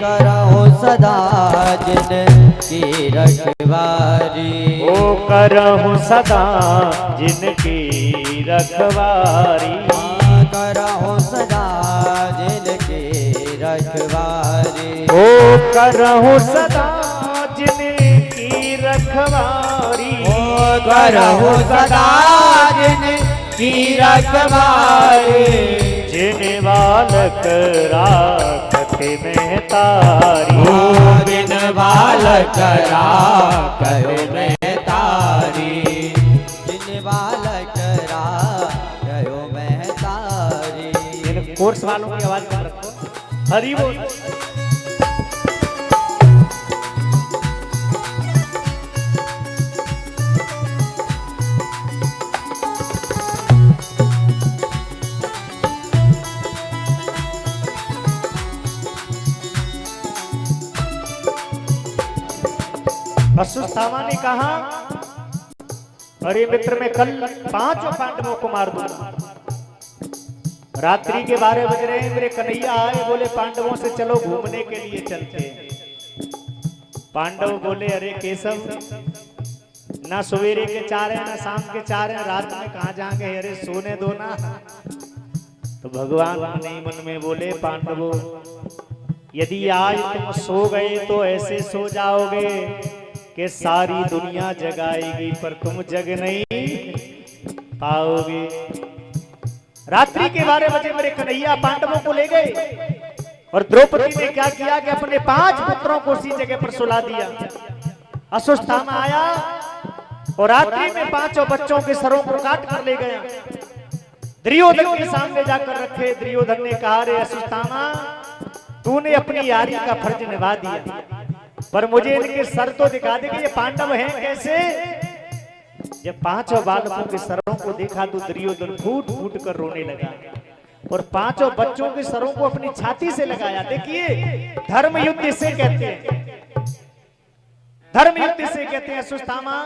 करहु सदा जिनकी रखवारी। ओ करहु सदा जिनकी रखवारी। करहु सदा जिनकी रखवारी। ओ करहु सदा जिनकी रखवारी। ओ करहु सदा जिनकी रखवारी। जिन बालक राखते में तारी। ओ बिन बालक राखते में तारी। जिन बालक राखते में तारी। इन कोर्स वालों की आवाज कम रखो। हरि बोल। अश्वत्थामा ने कहा, अरे मित्र मैं कल 5 पांडवों को मार दूंगा। रात्रि के 12 बज रहे हैं, मेरे कन्हैया आए, बोले पांडवों से चलो घूमने के लिए चलते हैं। पांडव बोले अरे केशव, ना सवेरे के 4 हैं ना शाम के 4 हैं, रात में कहाँ जाएंगे, अरे सोने दो ना। तो भगवान मन ही मन में बोले पांडवों, यदि आज तुम सो गए तो ऐसे सो जाओगे कि सारी दुनिया जगाएगी पर तुम जग नहीं पाओगे। रात्रि के 12 बजे मेरे कन्हैया पांडवों को ले गए और द्रौपदी ने क्या किया कि अपने 5 पुत्रों को उसी जगह पर सुला दिया। अश्वत्थामा आया और रात्रि में 5 बच्चों के सरों को काट कर ले गया। दुर्योधन के सामने जाकर रखे। दुर्योधन ने कहा, रे अश्वत्थामा, तूने अपनी यारी का फर्ज निभा दिया, पर मुझे इनके सर तो दिखा दे कि ये पांडव हैं कैसे। जब 5 बालकों के सरों को देखा तो दुर्योधन फूट फूट कर रोने लगा और 5 बच्चों के सरों को अपनी छाती से लगाया। देखिए, धर्म युद्ध इसे कहते हैं, धर्म युद्ध इसे कहते हैं। अश्वत्थामा,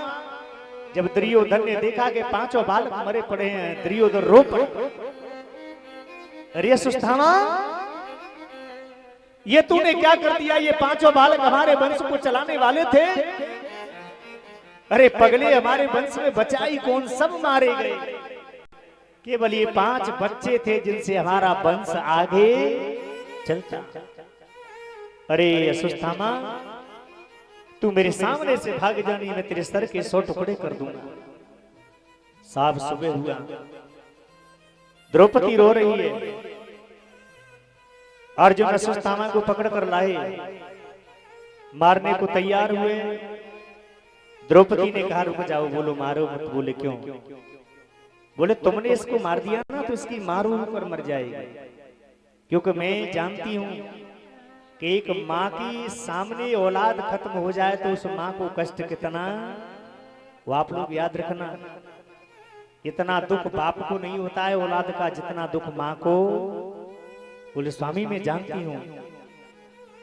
जब दुर्योधन ने देखा कि 5 बालक मरे पड़े हैं, दुर्योधन रो पड़े। अरे अश्वत्थामा, ये तूने क्या कर दिया? ये 5 बालक हमारे वंश को चलाने वाले थे। अरे पगले, हमारे वंश में बचा ही कौन, सब मारे गए। केवल ये 5 बच्चे थे जिनसे हमारा वंश आगे चलता। अरे अश्वत्थामा, तू मेरे सामने से भाग जानी, मैं तेरे सर के 100 टुकड़े कर दूंगा। साफ सुबह हुआ, द्रौपदी रो रही है। अर्जुन अश्वत्थामा को पकड़ कर लाए, मारने को तैयार हुए। द्रौपदी ने कहा, रुक जाओ, बोलो मारो मत। बोले क्यों? बोले तुमने इसको मार दिया ना तो इसकी मारू होकर मर जाएगी, क्योंकि मैं जानती हूं कि एक माँ की सामने औलाद खत्म हो जाए तो उस माँ को कष्ट कितना, वो आप लोग याद रखना। इतना दुख बाप को नहीं होता है औलाद का जितना दुख माँ को। बोले स्वामी मैं जानती हूं,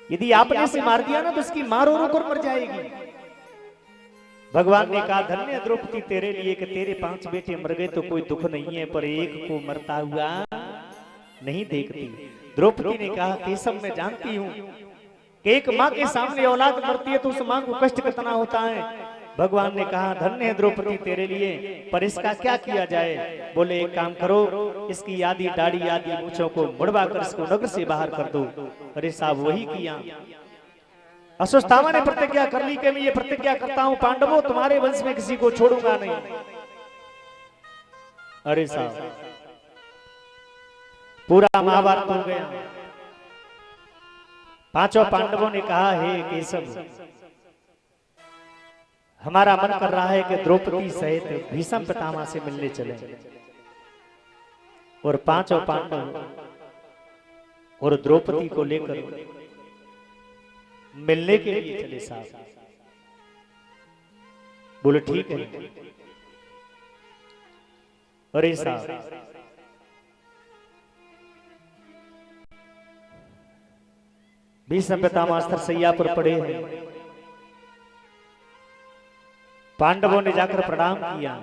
यदि आपने इसे मार दिया ना तो इसकी माँ रो रो कर मर जाएगी। भगवान ने कहा, धन्य द्रौपदी तेरे लिए कि तेरे 5 बेटे मर गए तो कोई दुख नहीं है, पर एक को मरता हुआ नहीं देखती। द्रौपदी ने कहा, केशव मैं जानती हूं कि एक माँ के सामने औलाद मरती है तो उस माँ को कष्ट कितना होता है। भगवान ने कहा, धन्य है द्रौपदी तेरे लिए, पर इसका क्या किया जाए? बोले एक काम करो, इसकी आधी दाढ़ी आधी मूंछों को मुड़वा कर इसको नगर से बाहर कर दो। अरे साहब वही किया। अश्वत्थामा ने प्रतिज्ञा कर ली कि मैं ये प्रतिज्ञा करता हूं पांडवों, तुम्हारे वंश में किसी को छोड़ूंगा नहीं। अरे साहब पूरा महाभारत हो गया। 5 पांडवों ने कहा, हे केशव, हमारा मन कर रहा है कि द्रौपदी सहित भीष्म पितामह से मिलने चले। और 5 पांडव और द्रौपदी को लेकर मिलने के लिए चले। साहब बोले ठीक है। अरे साहब भीष्म पितामह अस्त्र सैया पर पड़े हैं। पांडवों ने जाकर प्रणाम किया।